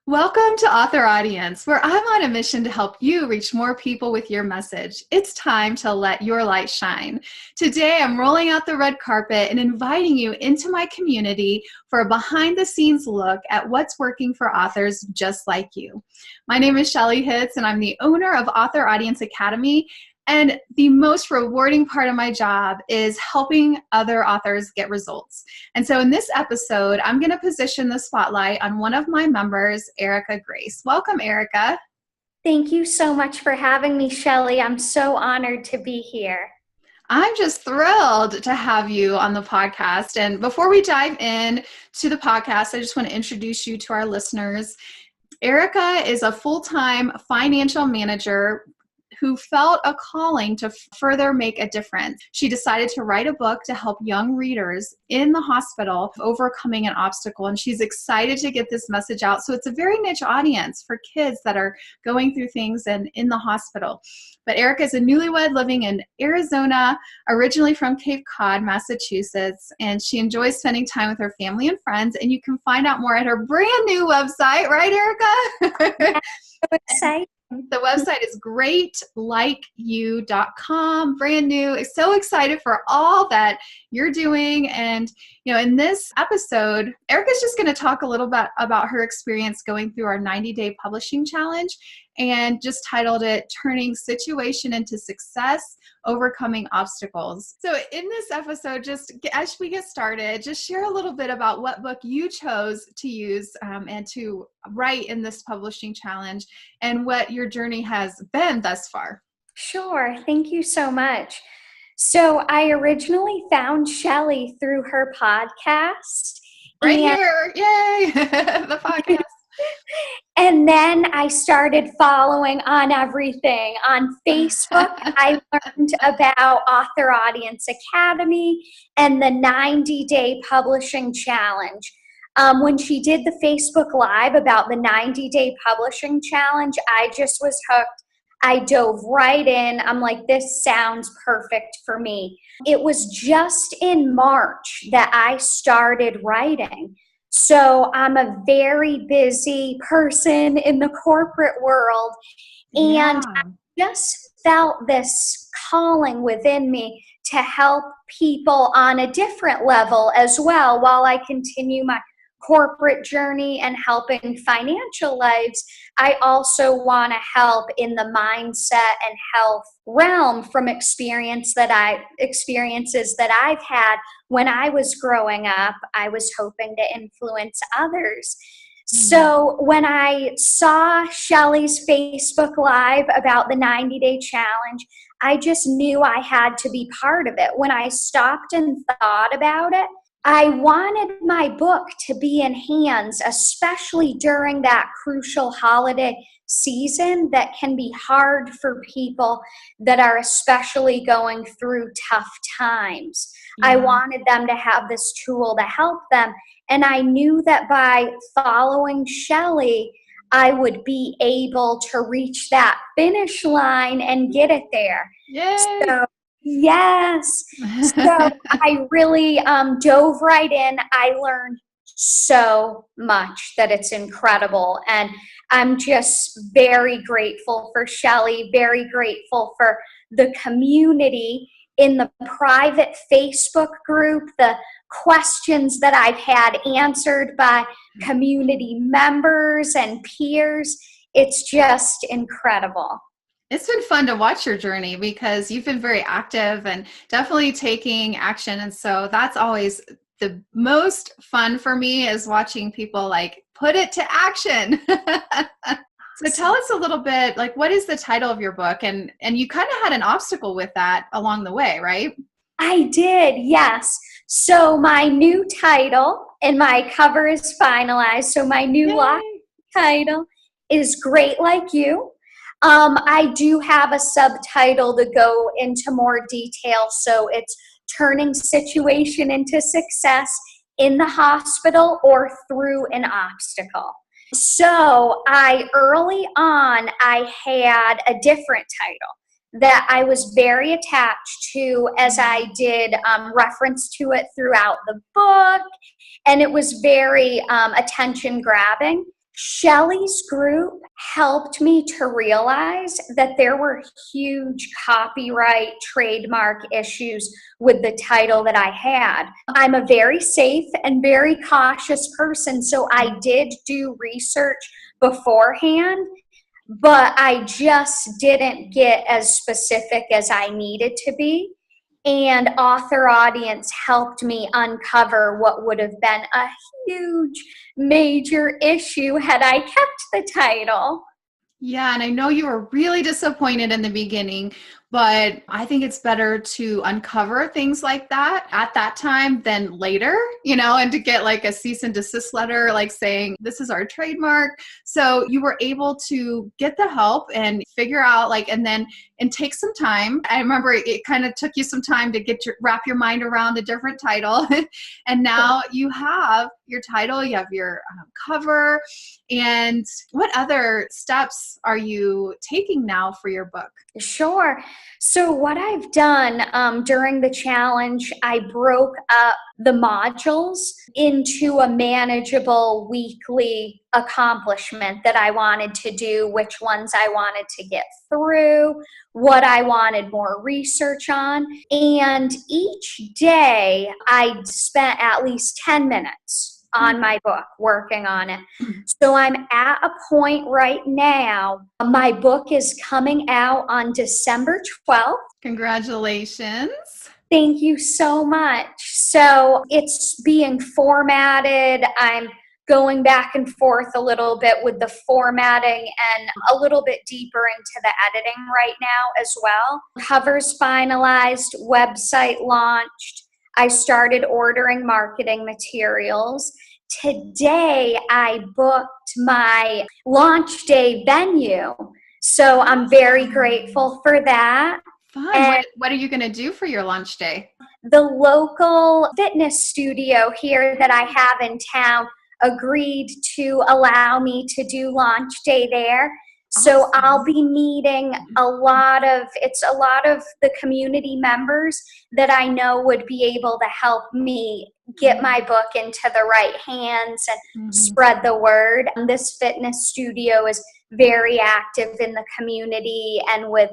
Welcome to Author Audience, where I'm on a mission to help you reach more people with your message. It's time to let your light shine. Today, I'm rolling out the red carpet and inviting you into my community for a behind-the-scenes look at what's working for authors just like you. My name is Shelly, and I'm the owner of Author Audience Academy. And the most rewarding part of my job is helping other authors get results. And so in this episode, I'm going to position the spotlight on one of my members, Erika Grace. Welcome, Erika. Thank you so much for having me, Shelly. I'm so honored to be here. I'm just thrilled to have you on the podcast. And before we dive in to the podcast, I just want to introduce you to our listeners. Erika is a full-time financial manager who felt a calling to further make a difference. She decided to write a book to help young readers in the hospital overcoming an obstacle, and she's excited to get this message out. So it's a very niche audience for kids that are going through things and in the hospital. But Erika is a newlywed living in Arizona, originally from Cape Cod, Massachusetts, and she enjoys spending time with her family and friends, and you can find out more at her brand new website, right, Erika? So excited. The website is greatlikeyou.com, brand new. So excited for all that you're doing. And, in this episode, Erika's just going to talk a little bit about her experience going through our 90-day publishing challenge and just titled it, Turning Situation into Success, Overcoming Obstacles. So in this episode, just as we get started, just share a little bit about what book you chose to use and to write in this publishing challenge and what your journey has been thus far. Sure. Thank you so much. So I originally found Shelly through her podcast. Right here. Yay. The podcast. And then I started following on everything. On Facebook, I learned about Author Audience Academy and the 90-day publishing challenge. When she did the Facebook Live about the 90-day publishing challenge, I just was hooked. I dove right in. I'm like, this sounds perfect for me. It was just in March that I started writing. So I'm a very busy person in the corporate world, and I just felt this calling within me to help people on a different level as well while I continue my corporate journey and helping financial lives. I also want to help in the mindset and health realm from experiences that I've had when I was growing up. I was hoping to influence others. So when I saw Shelly's Facebook Live about the 90-day challenge, I just knew I had to be part of it. When I stopped and thought about it, I wanted my book to be in hands, especially during that crucial holiday season that can be hard for people that are especially going through tough times. I wanted them to have this tool to help them. And I knew that by following Shelly, I would be able to reach that finish line and get it there. Yay. Yes. So I really dove right in. I learned so much that it's incredible. And I'm just very grateful for Shelly, very grateful for the community in the private Facebook group, the questions that I've had answered by community members and peers. It's just incredible. It's been fun to watch your journey because you've been very active and definitely taking action. And so that's always the most fun for me, is watching people like put it to action. So tell us a little bit, like, what is the title of your book? And you kind of had an obstacle with that along the way, right? I did, yes. So my new title, and my cover is finalized. So my new title is Great Like You. I do have a subtitle to go into more detail. So it's Turning Situation into Success in the Hospital or Through an Obstacle. So early on, I had a different title that I was very attached to, as I did reference to it throughout the book. And it was very attention grabbing. Shelly's group helped me to realize that there were huge copyright, trademark issues with the title that I had. I'm a very safe and very cautious person, so I did do research beforehand, but I just didn't get as specific as I needed to be. And Author Audience helped me uncover what would have been a huge, major issue had I kept the title. Yeah, and I know you were really disappointed in the beginning, but I think it's better to uncover things like that at that time than later, and to get like a cease and desist letter, like saying, this is our trademark. So you were able to get the help and figure out and take some time. I remember it kind of took you some time to wrap your mind around a different title. And now you have your title, you have your cover. And what other steps are you taking now for your book? Sure. So what I've done during the challenge, I broke up the modules into a manageable weekly accomplishment that I wanted to do, which ones I wanted to get through, what I wanted more research on. And each day I spent at least 10 minutes on my book, working on it. So I'm at a point right now, my book is coming out on December 12th. Congratulations. Thank you so much. So it's being formatted. I'm going back and forth a little bit with the formatting and a little bit deeper into the editing right now as well. Cover's finalized, website launched. I started ordering marketing materials. Today, I booked my launch day venue. So I'm very grateful for that. Fun. And what are you going to do for your launch day? The local fitness studio here that I have in town agreed to allow me to do launch day there. So awesome. I'll be meeting a lot of the community members that I know would be able to help me get my book into the right hands and spread the word. This fitness studio is very active in the community and with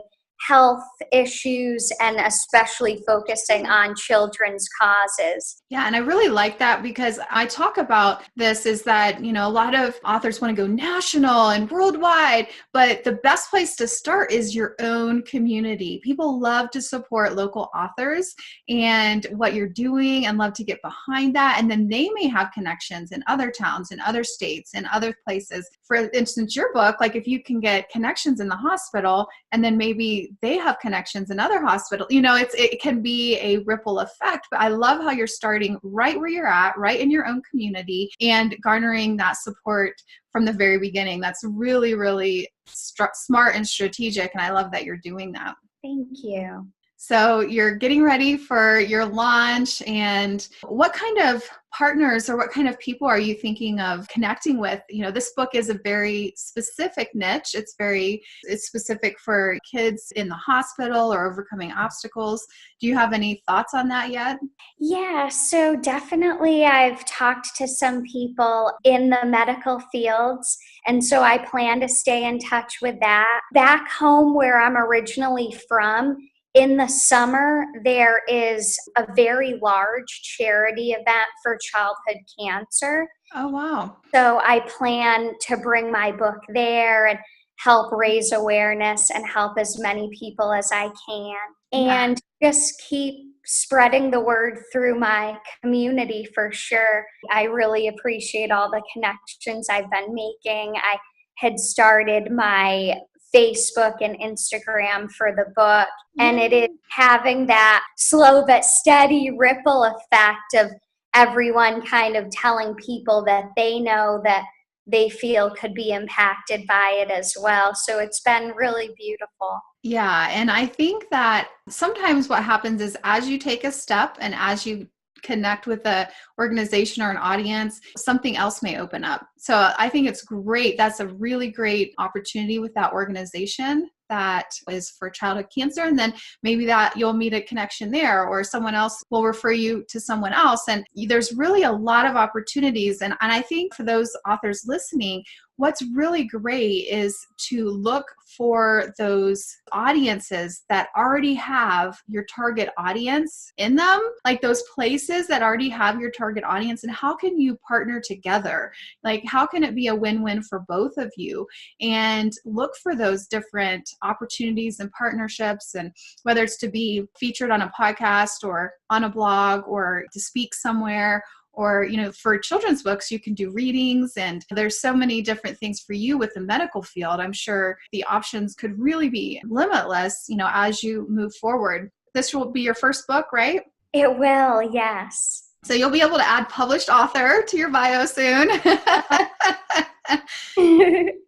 health issues, and especially focusing on children's causes. Yeah, and I really like that, because I talk about this is that, a lot of authors want to go national and worldwide, but the best place to start is your own community. People love to support local authors and what you're doing and love to get behind that. And then they may have connections in other towns, in other states, in other places. For instance, your book, like if you can get connections in the hospital and then maybe they have connections in other hospitals, it can be a ripple effect. But I love how you're starting right where you're at, right in your own community, and garnering that support from the very beginning. That's really, really smart and strategic. And I love that you're doing that. Thank you. So you're getting ready for your launch, and what kind of partners or what kind of people are you thinking of connecting with? This book is a very specific niche. It's specific for kids in the hospital or overcoming obstacles. Do you have any thoughts on that yet? Yeah, so definitely I've talked to some people in the medical fields, and so I plan to stay in touch with that. Back home where I'm originally from, in the summer, there is a very large charity event for childhood cancer. Oh, wow. So I plan to bring my book there and help raise awareness and help as many people as I can. And just keep spreading the word through my community for sure. I really appreciate all the connections I've been making. I had started my Facebook and Instagram for the book, and it is having that slow but steady ripple effect of everyone kind of telling people that they know that they feel could be impacted by it as well. So it's been really beautiful. Yeah, and I think that sometimes what happens is as you take a step and as you connect with an organization or an audience, something else may open up. So I think it's great. That's a really great opportunity with that organization that is for childhood cancer, and then maybe that you'll meet a connection there, or someone else will refer you to someone else. And there's really a lot of opportunities. And I think for those authors listening, what's really great is to look for those audiences that already have your target audience in them, like those places that already have your target audience, and how can you partner together? Like, how can it be a win-win for both of you? And look for those different opportunities and partnerships, and whether it's to be featured on a podcast or on a blog or to speak somewhere, or, for children's books, you can do readings, and there's so many different things for you with the medical field. I'm sure the options could really be limitless, as you move forward. This will be your first book, right? It will, yes. So you'll be able to add published author to your bio soon.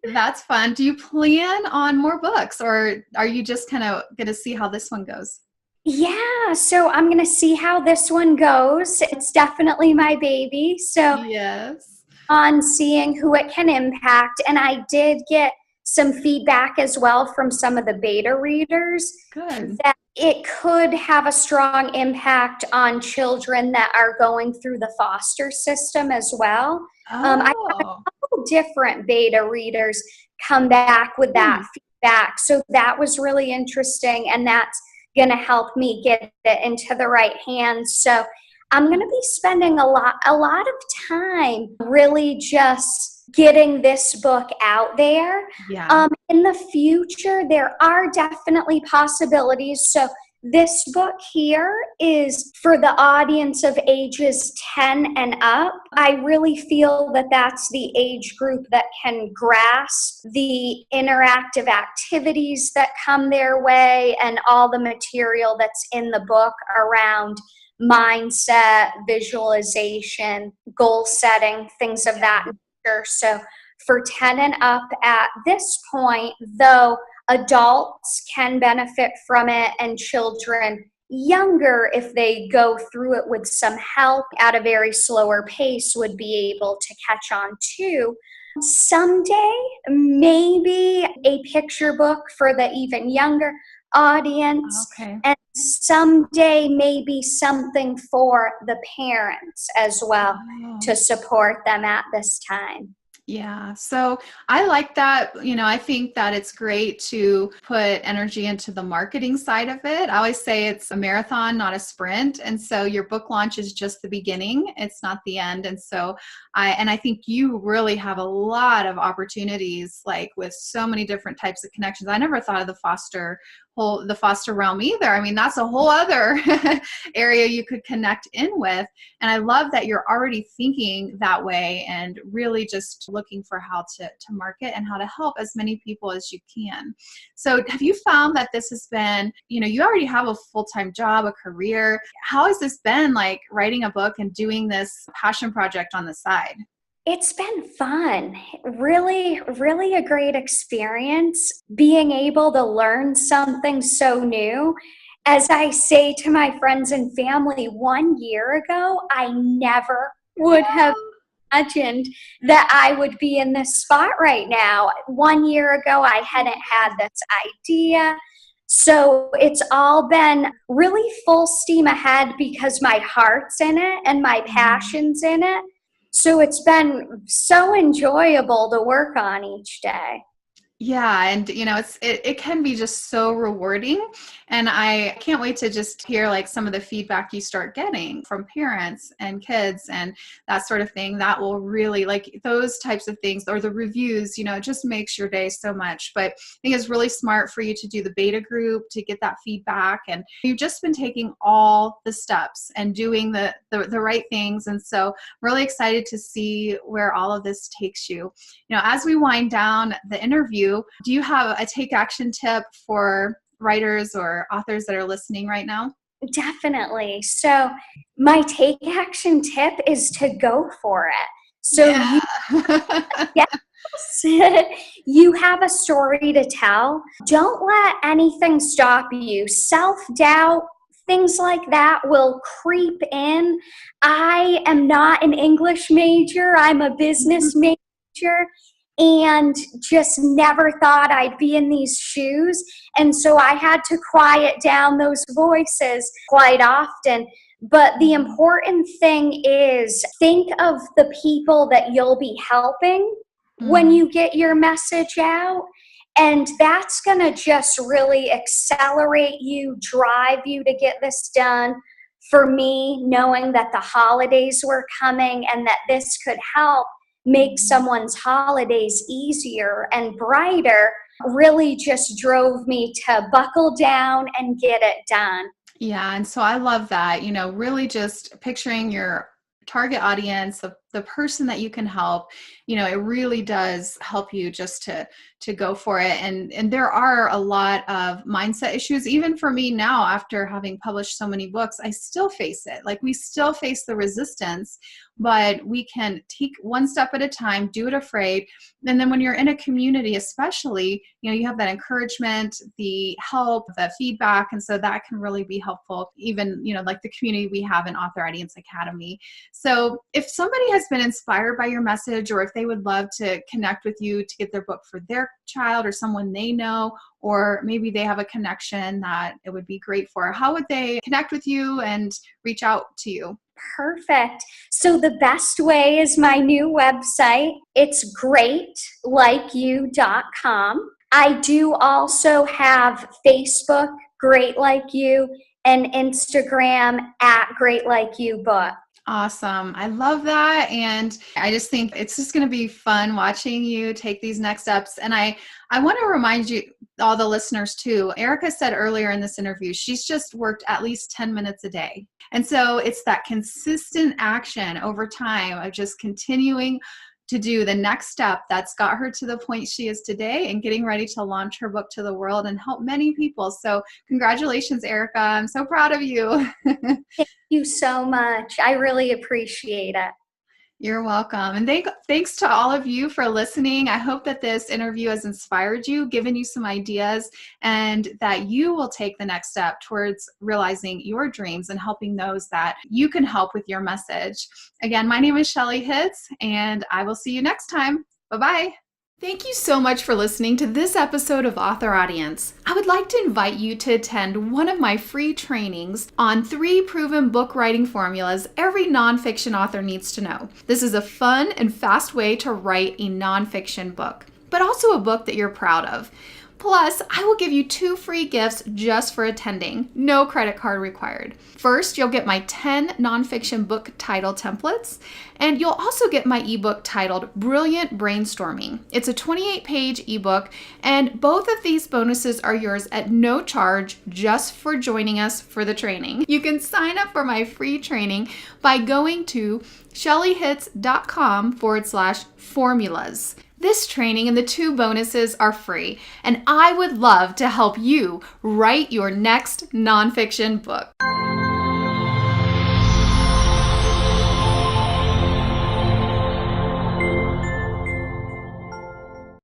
That's fun. Do you plan on more books, or are you just kind of going to see how this one goes? Yeah, so I'm going to see how this one goes. It's definitely my baby. So yes, on seeing who it can impact. And I did get some feedback as well from some of the beta readers. Good. That it could have a strong impact on children that are going through the foster system as well. I had a couple different beta readers come back with that feedback. So that was really interesting, and that's going to help me get it into the right hands. So I'm going to be spending a lot of time really just getting this book out there. Yeah. In the future, there are definitely possibilities. So this book here is for the audience of ages 10 and up. I really feel that that's the age group that can grasp the interactive activities that come their way and all the material that's in the book around mindset, visualization, goal setting, things of that nature. So for 10 and up at this point, though, adults can benefit from it, and children younger, if they go through it with some help at a very slower pace, would be able to catch on too. Someday, maybe a picture book for the even younger audience. Okay. And someday maybe something for the parents as well to support them at this time. Yeah. So I like that. I think that it's great to put energy into the marketing side of it. I always say it's a marathon, not a sprint. And so your book launch is just the beginning. It's not the end. And so I think you really have a lot of opportunities, like with so many different types of connections. I never thought of the foster realm either. I mean, that's a whole other area you could connect in with. And I love that you're already thinking that way and really just looking for how to market and how to help as many people as you can. So have you found that this has been, you already have a full-time job, a career. How has this been, like writing a book and doing this passion project on the side? It's been fun. Really, really a great experience being able to learn something so new. As I say to my friends and family, 1 year ago, I never would have imagined that I would be in this spot right now. 1 year ago, I hadn't had this idea. So it's all been really full steam ahead because my heart's in it and my passion's in it. So it's been so enjoyable to work on each day. Yeah. And, it can be just so rewarding. And I can't wait to just hear like some of the feedback you start getting from parents and kids and that sort of thing. That will really, like those types of things, or the reviews, it just makes your day so much. But I think it's really smart for you to do the beta group to get that feedback. And you've just been taking all the steps and doing the right things. And so I'm really excited to see where all of this takes you. As we wind down the interview, do you have a take action tip for writers or authors that are listening right now? Definitely. So my take action tip is to go for it. So you have a story to tell. Don't let anything stop you. Self-doubt, things like that will creep in. I am not an English major. I'm a business major. and just never thought I'd be in these shoes. And so I had to quiet down those voices quite often. But the important thing is think of the people that you'll be helping when you get your message out. And that's going to just really accelerate you, drive you to get this done. For me, knowing that the holidays were coming and that this could help make someone's holidays easier and brighter really just drove me to buckle down and get it done. Yeah. And so I love that, really just picturing your target audience, the person that you can help, it really does help you just to go for it. And there are a lot of mindset issues, even for me now, after having published so many books, I still face it. Like we still face the resistance, but we can take one step at a time, do it afraid. And then when you're in a community, especially, you have that encouragement, the help, the feedback. And so that can really be helpful, even, like the community we have in Author Audience Academy. So if somebody has been inspired by your message, or if they would love to connect with you to get their book for their child or someone they know, or maybe they have a connection that it would be great for, how would they connect with you and reach out to you? Perfect. So the best way is my new website. It's greatlikeyou.com. I do also have Facebook, Great Like You, and Instagram at Great Like You Book. Awesome. I love that. And I just think it's just going to be fun watching you take these next steps. And I want to remind you, all the listeners too, Erika said earlier in this interview, she's just worked at least 10 minutes a day. And so it's that consistent action over time of just continuing to do the next step that's got her to the point she is today and getting ready to launch her book to the world and help many people. So congratulations, Erika. I'm so proud of you. Thank you so much. I really appreciate it. You're welcome. And thanks to all of you for listening. I hope that this interview has inspired you, given you some ideas, and that you will take the next step towards realizing your dreams and helping those that you can help with your message. Again, my name is Shelly Hitz, and I will see you next time. Bye-bye. Thank you so much for listening to this episode of Author Audience. I would like to invite you to attend one of my free trainings on 3 proven book writing formulas every nonfiction author needs to know. This is a fun and fast way to write a nonfiction book, but also a book that you're proud of. Plus, I will give you 2 free gifts just for attending. No credit card required. First, you'll get my 10 nonfiction book title templates, and you'll also get my ebook titled Brilliant Brainstorming. It's a 28-page ebook, and both of these bonuses are yours at no charge just for joining us for the training. You can sign up for my free training by going to shellyhitz.com/formulas. This training and the 2 bonuses are free, and I would love to help you write your next nonfiction book.